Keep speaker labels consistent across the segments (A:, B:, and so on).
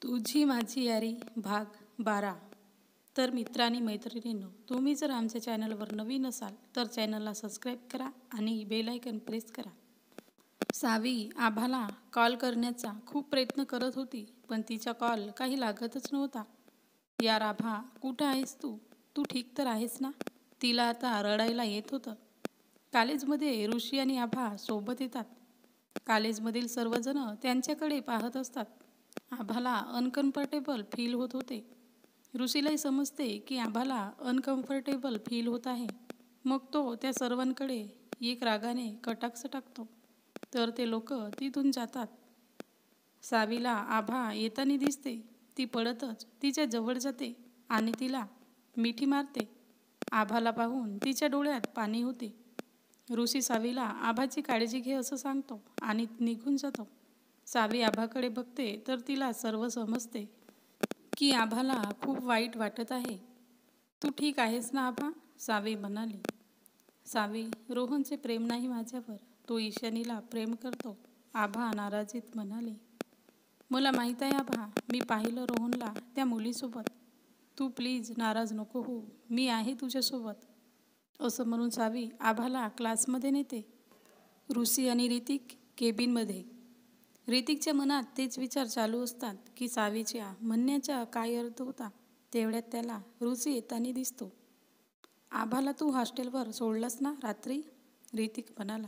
A: तुझी माझी यारी भाग 12. तर मित्रांनी मैत्रिणींनो, तुम्ही जर आमच्या चॅनलवर नवीन असाल तर चॅनलला सबस्क्राईब करा आणि बेल आयकन प्रेस करा. सावी आभाला कॉल करण्याचा खूप प्रयत्न करत होती, पण तिचा कॉल काही लागतच नव्हता. यार आभा, कुठं आहेस तू? तू ठीक तर आहेस ना? तिला आता रडायला येत होतं. कॉलेजमध्ये ऋषी आणि आभा सोबत येतात. कॉलेजमधील सर्वजण त्यांच्याकडे पाहत असतात. आभाला अनकम्फर्टेबल फील होत होते. ऋषीलाही समजते की आभाला अनकम्फर्टेबल फील होत आहे. मग तो त्या सर्वांकडे एक रागाने कटाक्ष टाकतो. तर ते लोक तिथून जातात. सावीला आभा येताना दिसते. ती पडतच तिच्या जवळ जाते आणि तिला मिठी मारते. आभाला पाहून तिच्या डोळ्यात पाणी होते. ऋषी सावीला आभाची काळजी घे असं सांगतो आणि निघून जातो. सावी आभाकडे बघते तर तिला सर्व समजते की आभाला खूप वाईट वाटत आहे. तू ठीक आहेस ना आभा? सावी म्हणाली. सावी, रोहनचे प्रेम नाही माझ्यावर, तो ईशानीला प्रेम करतो, आभा नाराजीत म्हणाले. मला माहीत आहे आभा, मी पाहिलं रोहनला त्या मुलीसोबत. तू प्लीज नाराज नको हो, मी आहे तुझ्यासोबत. असं म्हणून सावी आभाला क्लासमध्ये नेते. ऋषी आणि ऋतिक केबिनमध्ये. ऋतिकच्या मनात तेच विचार चालू असतात की सावीच्या म्हणण्याचा काय अर्थ होता. तेवढ्यात त्याला ऋषी येताना दिसतो. आभाला तू हॉस्टेलवर सोडलंस ना रात्री? ऋतिक म्हणाला.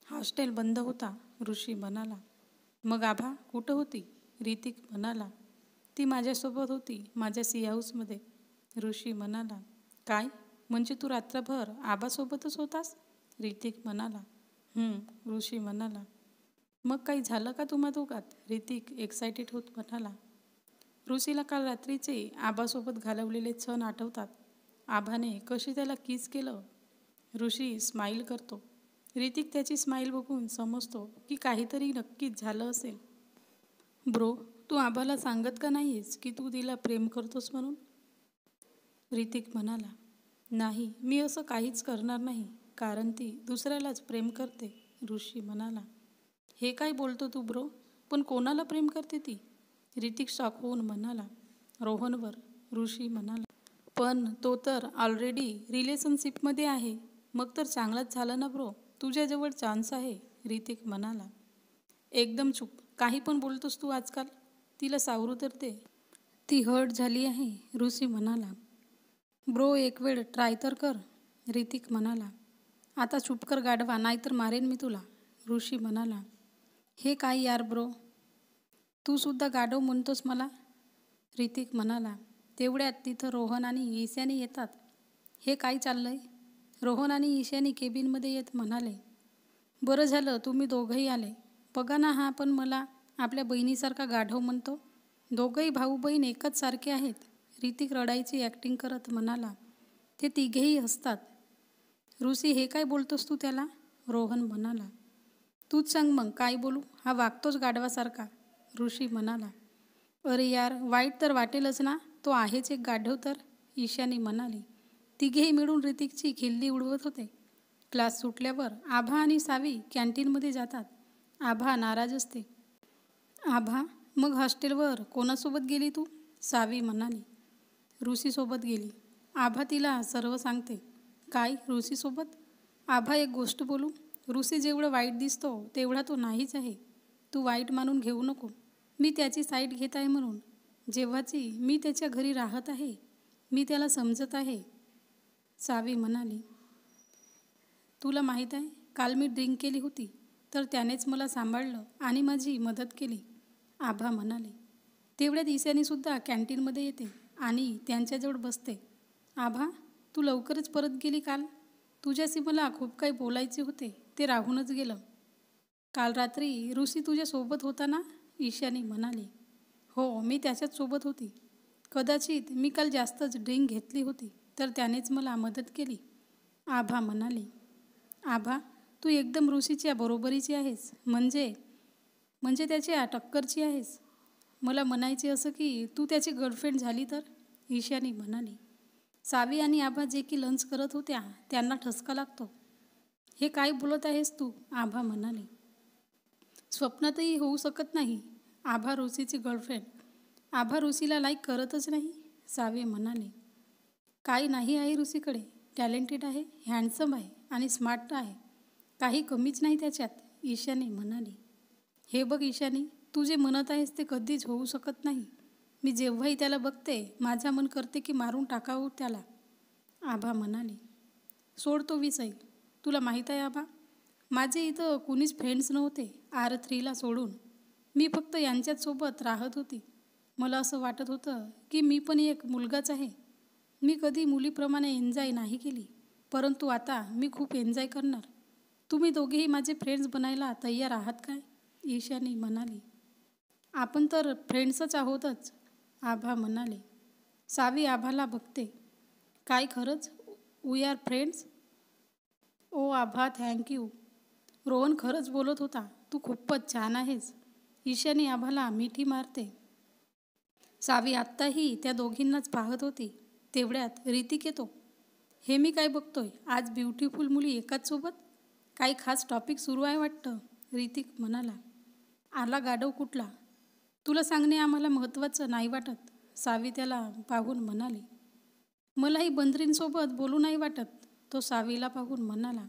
A: हॉस्टेल बंद होता, ऋषी म्हणाला. मग आभा कुठं होती? ऋतिक म्हणाला. ती माझ्यासोबत होती, माझ्या सी हाऊसमध्ये, ऋषी म्हणाला. काय म्हणजे तू रात्रभर आबासोबतच होतास? ऋतिक म्हणाला. ऋषी म्हणाला. मग काही झालं का तुम्हा दोघात? ऋतिक एक्सायटेड होत म्हणाला. ऋषीला काल रात्रीचे आबासोबत घालवलेले क्षण आठवतात. आभाने कशी त्याला किस केलं. ऋषी स्माईल करतो. ऋतिक त्याची स्माईल बघून समजतो की काहीतरी नक्कीच झालं असेल. ब्रो, तू आभाला सांगत का नाहीस की तू तिला प्रेम करतोस म्हणून? ऋतिक म्हणाला. नाही, मी असं काहीच करणार नाही, कारण ती दुसऱ्यालाच प्रेम करते, ऋषी म्हणाला. हे काय बोलतो तू ब्रो? पण कोणाला प्रेम करते ती? ऋतिक शॉक होऊन म्हणाला. रोहनवर, ऋषी म्हणाला. पण तो तर ऑलरेडी रिलेशनशिपमध्ये आहे. मग तर चांगलाच झालं ना ब्रो, तुझ्याजवळ चान्स आहे, ऋतिक म्हणाला. एकदम चूप, काही पण बोलतोस तू आजकाल. तिला सावरू तर दे. ती हर्ट झाली आहे, ऋषी म्हणाला. ब्रो एक वेळ ट्राय तर कर, ऋतिक म्हणाला. आता चुप कर गाढवा, नाहीतर मारेन मी तुला, ऋषी म्हणाला. हे काय यार ब्रो, तू सुद्धा गाढव म्हणतोस मला, ऋतिक म्हणाला. तेवढ्यात तिथं रोहन आणि ईशानी येतात. हे काय चाललंय? रोहन आणि ईशानी केबिनमध्ये येत म्हणाले. बरं झालं तुम्ही दोघंही आले. बघा ना, हा पण मला आपल्या बहिणीसारखा गाढव म्हणतो. दोघंही भाऊ बहीण एकच सारखे आहेत, ऋतिक रडायची ॲक्टिंग करत म्हणाला. ते तिघेही हसतात. ऋषी हे काय बोलतोस तू त्याला? रोहन म्हणाला. तूच सांग मग काय बोलू, हा वागतोच गाढवासारखा, ऋषी म्हणाला. अरे यार, वाईट तर वाटेलच ना, तो आहेच एक गाढव तर, ईशानी म्हणाली. तिघेही मिळून ऋतिकची खिल्ली उडवत होते. क्लास सुटल्यावर आभा आणि सावी कॅन्टीनमध्ये जातात. आभा नाराज असते. आभा, मग हॉस्टेलवर कोणासोबत गेली तू? सावी म्हणाली. ऋषीसोबत गेली. आभा तिला सर्व सांगते. काय ऋषीसोबत? आभा एक गोष्ट बोलू, ऋषी जेवढं वाईट दिसतो तेवढा तो नाहीच आहे. तू वाईट मानून घेऊ नको. मी त्याची साईड घेत आहे म्हणून. जेव्हाची मी त्याच्या घरी राहत आहे, मी त्याला समजत आहे, सावी म्हणाली. तुला माहीत आहे, काल मी ड्रिंक केली होती, तर त्यानेच मला सांभाळलं आणि माझी मदत केली, आभा म्हणाले. तेवढ्यात ईशानीसुद्धा कॅन्टीनमध्ये येते आणि त्यांच्याजवळ बसते. आभा, तू लवकरच परत गेली काल. तुझ्याशी मला खूप काही बोलायचे होते, ते राहूनच गेलं. काल रात्री ऋषी तुझ्यासोबत होता ना, ईशानी म्हणाली. हो, मी त्याच्याच सोबत होती. कदाचित मी काल जास्तच ड्रिंक घेतली होती, तर त्यानेच मला मदत केली, आभा म्हणाली. आभा, तू एकदम ऋषीच्या बरोबरीची आहेस, म्हणजे त्याच्या टक्करची आहेस. मला म्हणायचे असं की तू त्याची गर्लफ्रेंड झाली तर, ईशानी म्हणाली. सावी आणि आभा जे की लंच करत होत्या त्यांना ठसका लागतो. हे काय बोलत आहेस तू, आभा म्हणाली. स्वप्नातही होऊ शकत नाही, आभा ऋषीची गर्लफ्रेंड. आभा ऋषीला लाईक करतच नाही, सावे म्हणाले. काही नाही आहे ऋषीकडे, टॅलेंटेड आहे, हँडसम आहे आणि स्मार्ट आहे, काही कमीच नाही त्याच्यात, ईशानी म्हणाली. हे बघ ईशानी, तू जे म्हणत आहेस ते कधीच होऊ शकत नाही. मी जेव्हाही त्याला बघते माझा मन करते की मारून टाकावं त्याला, आभा म्हणाली. सोड तो विषय. तुला माहीत आहे आभा, माझे इथं कुणीच फ्रेंड्स नव्हते R3ला सोडून. मी फक्त यांच्याच सोबत राहत होती. मला असं वाटत होतं की मी पण एक मुलगाच आहे. मी कधी मुलीप्रमाणे एन्जॉय नाही केली, परंतु आता मी खूप एन्जॉय करणार. तुम्ही दोघेही माझे फ्रेंड्स बनायला तयार आहात काय, ईशानी म्हणाली. आपण तर फ्रेंड्सच आहोतच, आभा म्हणाले. सावी आभाला बघते. काय खरंच वी आर फ्रेंड्स? ओ आभा, थँक्यू. रोहन खरंच बोलत होता, तू खूपच छान आहेस, ईशानी आभाला मिठी मारते. सावी आत्ताही त्या दोघींनाच पाहत होती. तेवढ्यात ऋतिक येतो. हे मी काय बघतोय, आज ब्युटिफुल मुली एकाच सोबत, काही खास टॉपिक सुरू आहे वाटतं, ऋतिक म्हणाला. आला गाढव कुठला, तुला सांगणे आम्हाला महत्त्वाचं नाही वाटत, सावी त्याला पाहून म्हणाली. मलाही बंदरींसोबत बोलू नाही वाटत, तो सावीला पाहून म्हणाला.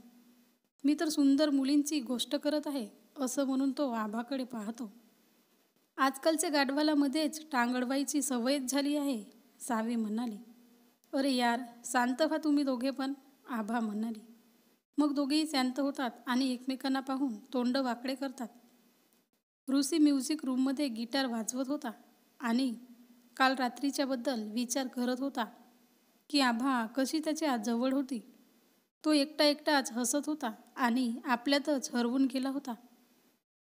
A: मी तर सुंदर मुलींची गोष्ट करत आहे, असं म्हणून तो आभाकडे पाहतो. आजकालच्या गाढवाला मध्येच टांग अडवायची सवयच झाली आहे, सावी म्हणाली. अरे यार, शांत व्हा तुम्ही दोघे पण, आभा म्हणाली. मग दोघेही शांत होतात आणि एकमेकांना पाहून तोंड वाकडे करतात. ऋषी म्युझिक रूममध्ये गिटार वाजवत होता आणि काल रात्रीच्याबद्दल विचार करत होता की आभा कशी त्याच्या जवळ होती. तो एकटाच हसत होता आणि आपल्यातच हरवून गेला होता.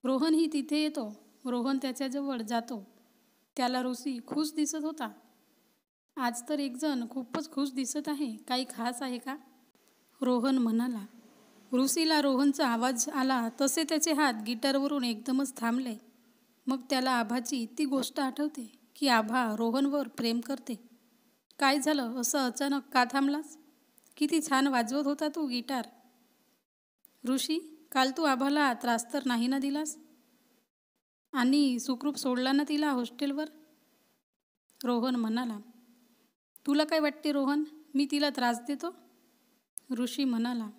A: रोहनही तिथे येतो. रोहन त्याच्याजवळ जातो. त्याला ऋषी खुश दिसत होता. आज तर एकजण खूपच खुश दिसत आहे, काही खास आहे का, रोहन म्हणाला. ऋषीला रोहनचा आवाज आला तसे त्याचे हात गिटारवरून एकदमच थांबले. मग त्याला आभाची ती गोष्ट आठवते की आभा रोहनवर प्रेम करते. काय झालं, असं अचानक का थांबलास? किती छान वाजवत होता तू गिटार. ऋषी, काल तू आभाला त्रास तर नाही ना दिलास आणि सुखरूप सोडला ना तिला हॉस्टेलवर, रोहन म्हणाला. तुला काय वाटते रोहन, मी तिला त्रास देतो, ऋषी म्हणाला.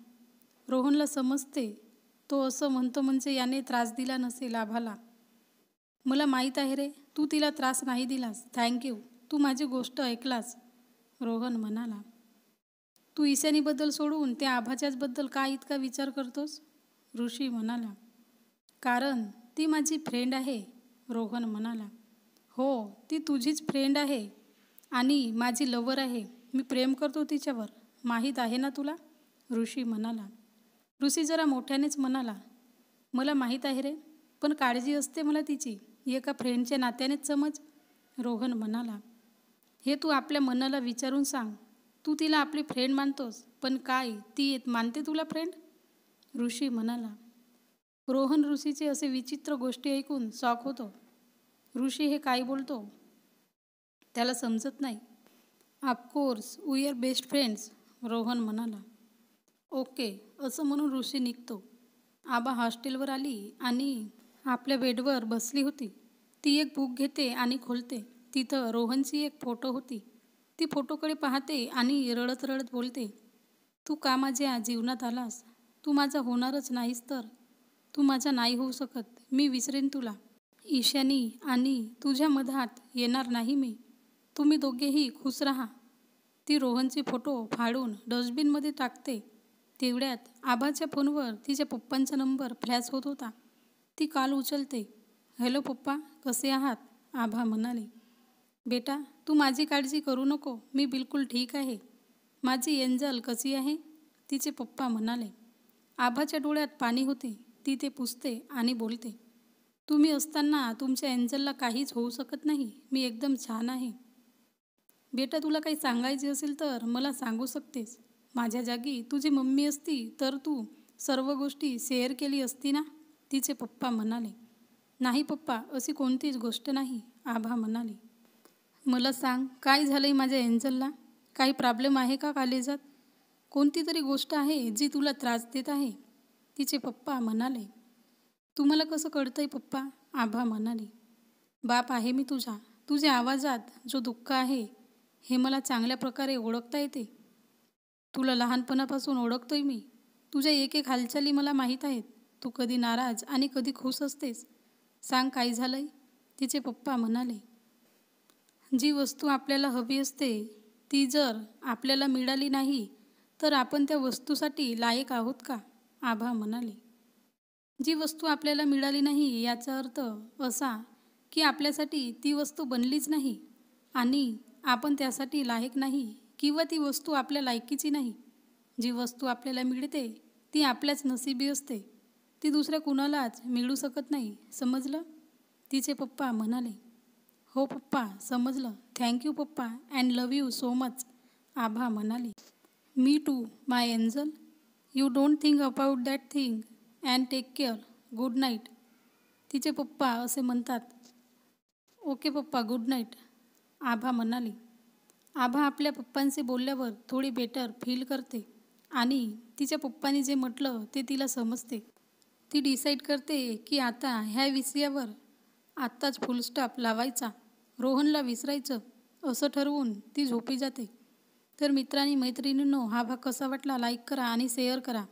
A: रोहनला समजते तो असं म्हणतो म्हणजे याने त्रास दिला नसेल आभाला. मला माहीत आहे रे, तू तिला त्रास नाही दिलास, थँक्यू, तू माझी गोष्ट ऐकलास, रोहन म्हणाला. तू ईशानीबद्दल सोडून त्या आभाच्याचबद्दल का इतका विचार करतोस, ऋषी म्हणाला. कारण ती माझी फ्रेंड आहे, रोहन म्हणाला. हो, ती तुझीच फ्रेंड आहे आणि माझी लवर आहे. मी प्रेम करतो तिच्यावर, माहीत आहे ना तुला, ऋषी म्हणाला. ऋषी जरा मोठ्यानेच म्हणाला. मला माहीत आहे रे, पण काळजी असते मला तिची, एका फ्रेंडच्या नात्यानेच समज, रोहन म्हणाला. हे तू आपल्या मनाला विचारून सांग. तू तिला आपली फ्रेंड मानतोस, पण काय ती मानते तुला फ्रेंड, ऋषी म्हणाला. रोहन ऋषीचे असे विचित्र गोष्टी ऐकून शॉक होतो. ऋषी हे काय बोलतो त्याला समजत नाही. Of course we are best friends, Rohan म्हणाला. ओके, असं म्हणून ऋषी निघतो. आबा हॉस्टेलवर आली आणि आपल्या बेडवर बसली होती. ती एक बुक घेते आणि खोलते. तिथं रोहनची एक फोटो होती. ती फोटोकडे पाहते आणि रडत रडत बोलते. तू का माझ्या जीवनात आलास? तू माझा होणारच नाहीस तर. तू माझा नाही होऊ शकत. मी विसरेन तुला, ईशानी, आणि तुझ्या मधात येणार नाही मी. तुम्ही दोघेही खुश राहा. ती रोहनची फोटो फाडून डस्टबिनमध्ये टाकते. तेवढ्यात आबाच्या फोनवर तिच्या पप्पांचा नंबर फ्लॅश होत होता. ती कॉल उचलते. हॅलो पप्पा, कसे आहात, आभा म्हणाले. बेटा, तू माझी काळजी करू नको, मी बिलकुल ठीक आहे. माझी एंजल कशी आहे, तिचे पप्पा म्हणाले. आभाच्या डोळ्यात पाणी होते. ती ते पुसते आणि बोलते. तुम्ही असताना तुमच्या एंजलला काहीच होऊ शकत नाही. मी एकदम छान आहे. बेटा, तुला काही सांगायचे असेल तर मला सांगू शकतेस. माझ्या जागी तुझी मम्मी असती तर तू सर्व गोष्टी शेअर केली असती ना, तिचे पप्पा म्हणाले. नाही पप्पा, अशी कोणतीच गोष्ट नाही, आभा म्हणाले. मला सांग, काय झालंय माझ्या एंजलला? काही प्रॉब्लेम आहे का कॉलेजात? कोणती तरी गोष्ट आहे जी तुला त्रास देत आहे, तिचे पप्पा म्हणाले. तुम्हाला कसं कळतंय पप्पा, आभा म्हणाली. बाप आहे मी तुझा, तुझ्या आवाजात जो दुःख आहे हे मला चांगल्या प्रकारे ओळखता येते. तुला लहानपणापासून ओळखतोय मी. तुझ्या एक एक हालचाली मला माहीत आहेत. तू कधी नाराज आणि कधी खुश असतेस. सांग काय झालंय? तिचे पप्पा म्हणाले. जी वस्तू आपल्याला हवी असते ती जर आपल्याला मिळाली नाही तर आपण त्या वस्तूसाठी लायक आहोत का? आभा म्हणाले. जी वस्तू आपल्याला मिळाली नाही याचा अर्थ असा की आपल्यासाठी ती वस्तू बनलीच नाही आणि आपण त्यासाठी लायक नाही किंवा ती वस्तू आपल्या लायकीची नाही. जी वस्तू आपल्याला मिळते ती आपल्याच नशिबी असते. ती दुसऱ्या कुणालाच मिळू शकत नाही. समजलं? तिचे पप्पा म्हणाले. हो पप्पा, समजलं. थँक्यू पप्पा and love you so much. Abha म्हणाली. Me too my angel. You don't think about that thing and take care. Good night. तिचे पप्पा असे म्हणतात. ओके पप्पा, गुड नाईट. आभा म्हणाली. आभा आपल्या पप्पांशी बोलल्यावर थोडी बेटर फील करते आणि तिच्या पप्पांनी जे म्हटलं ते तिला समजते. ती डिसाईड करते की आता ह्या विषयावर आत्ताच फुलस्टॉप लावायचा, रोहनला विसरायचं असं ठरवून ती झोपी जाते. तर मित्रांनी मैत्रिणींनो, हा भाग कसा वाटला लाईक करा आणि शेअर करा.